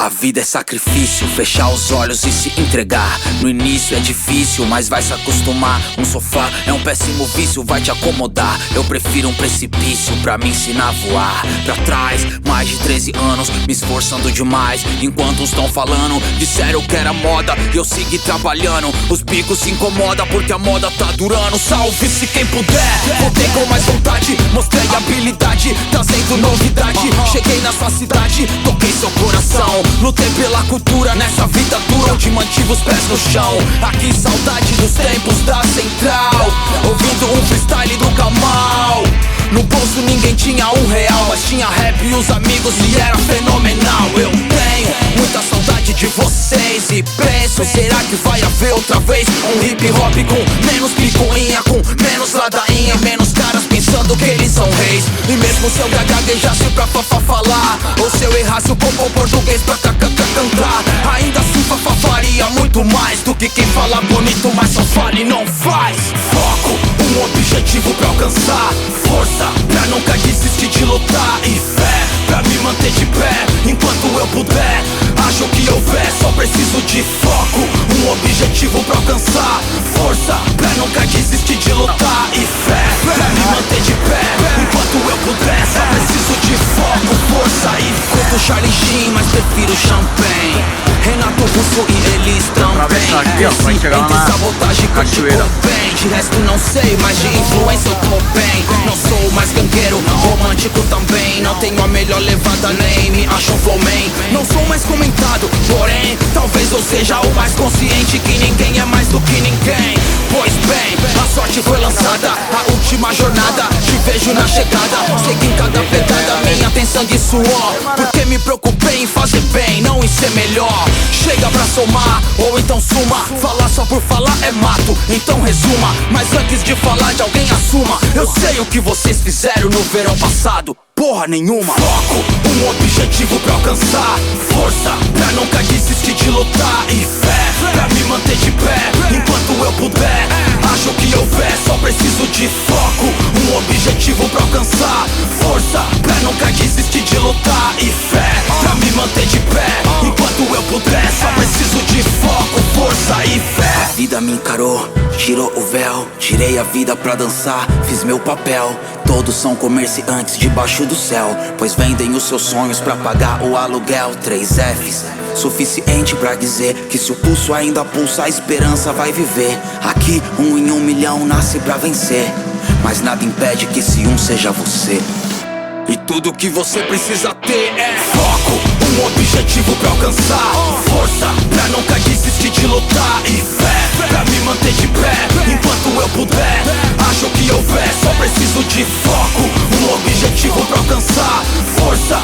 A vida é sacrifício, fechar os olhos e se entregar. No início é difícil, mas vai se acostumar. Um sofá é um péssimo vício, vai te acomodar. Eu prefiro um precipício pra me ensinar a voar. Pra trás, mais de 13 anos, me esforçando demais. Enquanto uns tão falando, disseram que era moda e eu segui trabalhando. Os bicos se incomodam porque a moda tá durando. Salve-se quem puder, voltei com mais vontade. Mostrei habilidade, trazendo novidade. Cheguei na sua cidade, toquei seu coração. Lutei pela cultura nessa vida dura, onde mantive os pés no chão. Aqui saudade dos tempos da Central, ouvindo um freestyle do Kamal. No bolso ninguém tinha R$1, mas tinha rap e os amigos e era fenomenal. Eu tenho muita saudade de vocês e penso, será que vai haver outra vez um hip hop com menos picuinha, com menos ladainha, menos caras pensando que eles são reis? E mesmo se eu gaguejasse pra falar, ou se eu errasse o povo português pra cantar, ainda assim faria muito mais do que quem fala bonito, mas só fala e não faz. Foco, um objetivo pra alcançar, força pra nunca desistir de lutar e fé pra me manter de pé enquanto eu puder. Acho que houver, só preciso de foco, um objetivo pra alcançar, força pra nunca desistir de lutar e fé pra me manter de pé enquanto eu puder. Só preciso de foco, força e fé. Curto Charlie Sheen, mas prefiro champanhe. Renato Russo e eles também. Entre sabotagem e cachoeira bem. De resto não sei, mas de influência eu tô bem. Não sou mais gangueiro, romântico também. Não tenho a melhor levada, nem me acho um flowman. Não sou mais comentado, porém talvez eu seja o mais consciente que ninguém é mais do que ninguém. Pois bem, a sorte foi lançada, a última jornada, te vejo na chegada. Segui em cada pedada, minha tem sangue e suor, porque me preocupei em fazer bem, não em ser melhor. Chega pra somar, ou então suma. Falar só por falar é mato, então resuma. Mas antes de falar de alguém assuma. Eu sei o que vocês fizeram no verão passado, porra nenhuma. Foco, um objetivo pra alcançar, força pra nunca desistir de lutar e fé pra me manter de pé enquanto eu puder. Acho que houver, só preciso de foco, um objetivo pra alcançar, força pra nunca desistir de lutar e fé pra me manter de pé enquanto eu puder. Só preciso de foco, força e fé. A vida me encarou, tirou o véu, tirei a vida pra dançar, fiz meu papel. Todos são comerciantes debaixo do céu, pois vendem os seus sonhos pra pagar o aluguel. 3 Fs, suficiente pra dizer que se o pulso ainda pulsa, a esperança vai viver. Aqui 1 em 1 milhão nasce pra vencer, mas nada impede que esse um seja você. E tudo que você precisa ter é foco, um objetivo pra alcançar, força pra nunca desistir de lutar e fé pra me manter de pé enquanto eu puder. Acho que houver, só preciso de foco, um objetivo pra alcançar, força